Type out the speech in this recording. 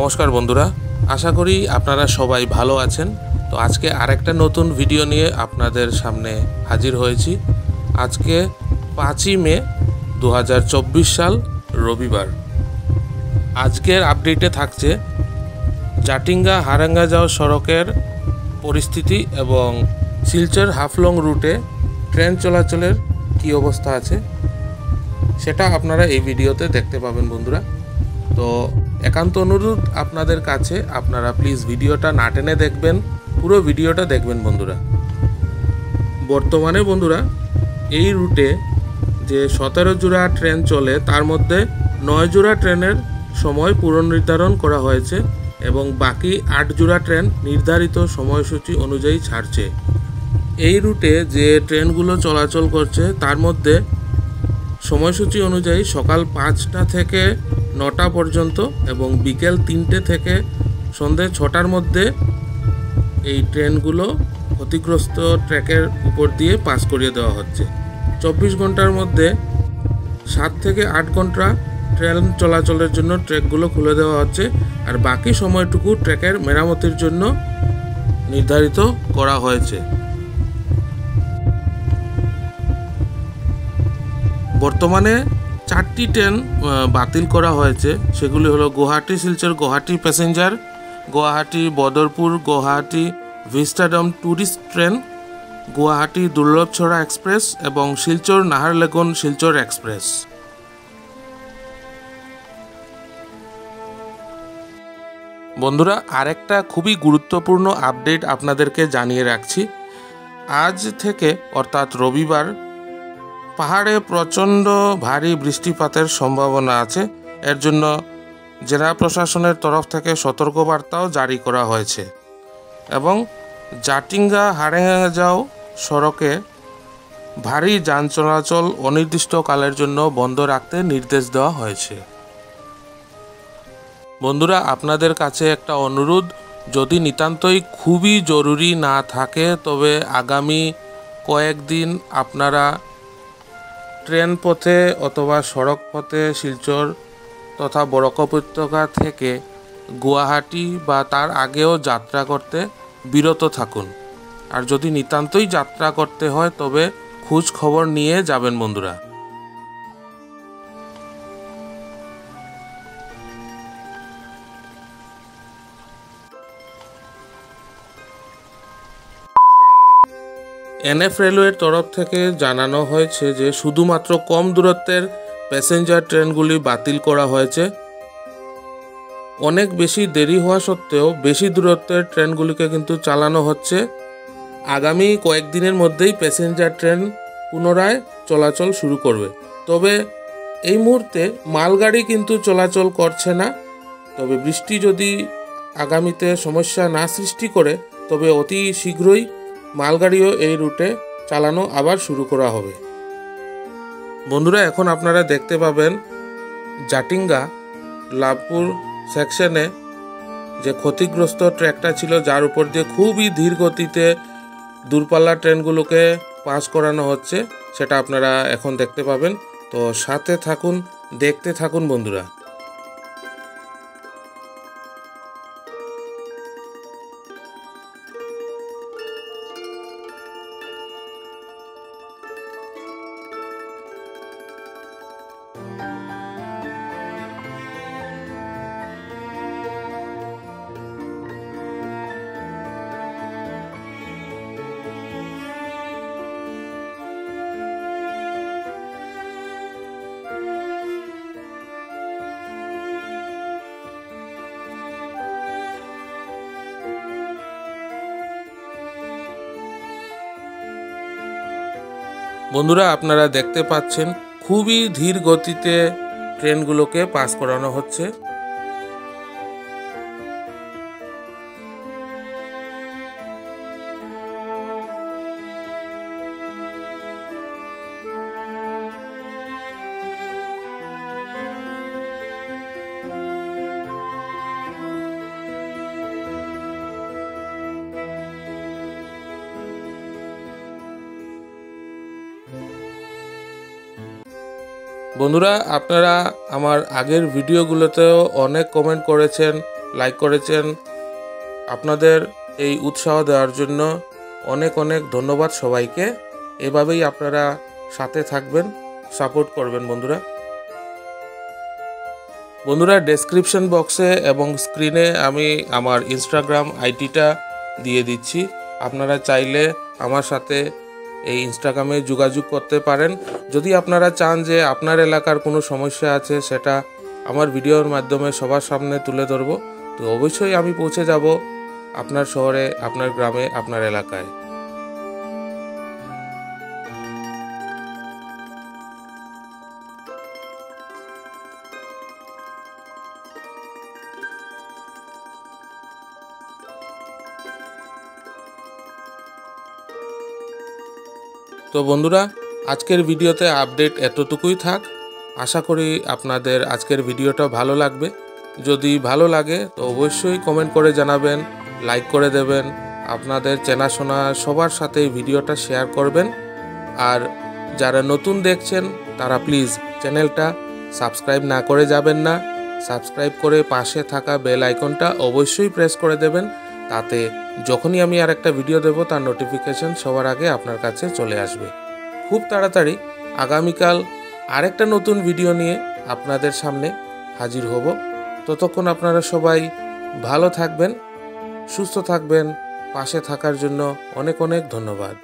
নমস্কার বন্ধুরা, আশা করি আপনারা সবাই ভালো আছেন। তো আজকে আরেকটা নতুন ভিডিও নিয়ে আপনাদের সামনে হাজির হয়েছি। আজকে 5ই মে 2024 সাল রবিবার। আজকের আপডেটে থাকছে জাটিঙ্গা হারাঙ্গা যাওয়া সড়কের পরিস্থিতি এবং শিলচর হাফলং রুটে ট্রেন চলাচলের কী অবস্থা আছে সেটা আপনারা এই ভিডিওতে দেখতে পাবেন বন্ধুরা। তো একান্ত অনুরোধ আপনাদের কাছে, আপনারা প্লিজ ভিডিওটা না টেনে দেখবেন, পুরো ভিডিওটা দেখবেন বন্ধুরা। বর্তমানে বন্ধুরা এই রুটে যে 17 জোড়া ট্রেন চলে তার মধ্যে 9 জোড়া ট্রেনের সময় পুনর্নির্ধারণ করা হয়েছে এবং বাকি 8 জোড়া ট্রেন নির্ধারিত সময়সূচি অনুযায়ী ছাড়ছে। এই রুটে যে ট্রেনগুলো চলাচল করছে তার মধ্যে সময়সূচি অনুযায়ী সকাল 5টা থেকে 9টা পর্যন্ত এবং বিকেল 3টে থেকে সন্ধে 6টার মধ্যে এই ট্রেনগুলো ক্ষতিগ্রস্ত ট্র্যাকের উপর দিয়ে পাস করিয়ে দেওয়া হচ্ছে। 24 ঘন্টার মধ্যে 7 থেকে 8 ঘন্টা ট্রেন চলাচলের জন্য ট্র্যাকগুলো খুলে দেওয়া হচ্ছে, আর বাকি সময়টুকু ট্র্যাকের মেরামতির জন্য নির্ধারিত করা হয়েছে। বর্তমানে 4টি ট্রেন বাতিল করা হয়েছে, সেগুলি হলো Guwahati Silchar Guwahati passenger, Guwahati Badarpur Guwahati vistadome tourist train, Guwahati Durlabhchhara express এবং শিলচর নাহারলাগুন শিলচর এক্সপ্রেস। বন্ধুরা, আরেকটা খুবই গুরুত্বপূর্ণ আপডেট আপনাদেরকে জানিয়ে রাখছি। আজ থেকে অর্থাৎ রবিবার পাহাড়ে প্রচণ্ড ভারী বৃষ্টিপাতের সম্ভাবনা আছে। এর জন্য জেলা প্রশাসনের তরফ থেকে সতর্কবার্তাও জারি করা হয়েছে এবং জাটিঙ্গা হারাঙ্গা যাও সড়কে ভারী যান চলাচল অনির্দিষ্টকালের জন্য বন্ধ রাখতে নির্দেশ দেওয়া হয়েছে। বন্ধুরা, আপনাদের কাছে একটা অনুরোধ, যদি নিতান্তই খুবই জরুরি না থাকে তবে আগামী কয়েকদিন আপনারা ট্রেন পথে অথবা সড়ক পথে শিলচর তথা বরক উপত্যকা থেকে গুয়াহাটি বা তার আগেও যাত্রা করতে বিরত থাকুন। আর যদি নিতান্তই যাত্রা করতে হয় তবে খোঁজ খবর নিয়ে যাবেন বন্ধুরা। এনএফ রেলওয়ের তরফ থেকে জানানো হয়েছে যে শুধুমাত্র কম দূরত্বের প্যাসেঞ্জার ট্রেনগুলি বাতিল করা হয়েছে। অনেক বেশি দেরি হওয়া সত্ত্বেও বেশি দূরত্বের ট্রেনগুলিকে কিন্তু চালানো হচ্ছে। আগামী কয়েকদিনের মধ্যেই প্যাসেঞ্জার ট্রেন পুনরায় চলাচল শুরু করবে। তবে এই মুহূর্তে মালগাড়ি কিন্তু চলাচল করছে না। তবে বৃষ্টি যদি আগামীতে সমস্যা না সৃষ্টি করে তবে অতি শীঘ্রই মালগাড়িও এই রুটে চালানো আবার শুরু করা হবে। বন্ধুরা, এখন আপনারা দেখতে পাবেন জাটিঙ্গা লাভপুর সেকশনে যে ক্ষতিগ্রস্ত ট্র্যাকটা ছিল, যার উপর দিয়ে খুবই ধীর গতিতে দূরপাল্লা ট্রেনগুলোকে পাস করানো হচ্ছে, সেটা আপনারা এখন দেখতে পাবেন। তো সাথে থাকুন, দেখতে থাকুন বন্ধুরা। বন্ধুরা, আপনারা দেখতে পাচ্ছেন খুবই ধীর গতিতে ট্রেনগুলোকে পাস করানো হচ্ছে। বন্ধুরা, আপনারা আমার আগের ভিডিওগুলোতেও অনেক কমেন্ট করেছেন লাইক করেছেন। আপনাদের এই উৎসাহ দেওয়ার জন্য অনেক অনেক ধন্যবাদ সবাইকে। এভাবেই আপনারা সাথে থাকবেন, সাপোর্ট করবেন বন্ধুরা। ডেসক্রিপশন বক্সে এবং স্ক্রিনে আমি আমার ইনস্টাগ্রাম আইডিটা দিয়ে দিচ্ছি। আপনারা চাইলে আমার সাথে এই ইনস্টাগ্রামে যোগাযোগ করতে পারেন। যদি আপনারা চান যে আপনার এলাকার কোনো সমস্যা আছে সেটা আমার ভিডিওর মাধ্যমে সবার সামনে তুলে ধরবো, তো অবশ্যই আমি পৌঁছে যাব আপনার শহরে, আপনার গ্রামে, আপনার এলাকায়। তো বন্ধুরা, আজকের ভিডিওতে আপডেট এতটুকুই থাক। আশা করি আপনাদের আজকের ভিডিওটা ভালো লাগবে। যদি ভালো লাগে তো অবশ্যই কমেন্ট করে জানাবেন, লাইক করে দেবেন, আপনাদের চেনাশোনা সবার সাথে এই ভিডিওটা শেয়ার করবেন। আর যারা নতুন দেখছেন তারা প্লিজ চ্যানেলটা সাবস্ক্রাইব না করে যাবেন না। সাবস্ক্রাইব করে পাশে থাকা বেল আইকনটা অবশ্যই প্রেস করে দেবেন, তাতে যখনই আমি আর একটা ভিডিও দেব তার নোটিফিকেশন সবার আগে আপনার কাছে চলে আসবে। খুব তাড়াতাড়ি আগামীকাল আরেকটা নতুন ভিডিও নিয়ে আপনাদের সামনে হাজির হব। ততক্ষণ আপনারা সবাই ভালো থাকবেন, সুস্থ থাকবেন। পাশে থাকার জন্য অনেক অনেক ধন্যবাদ।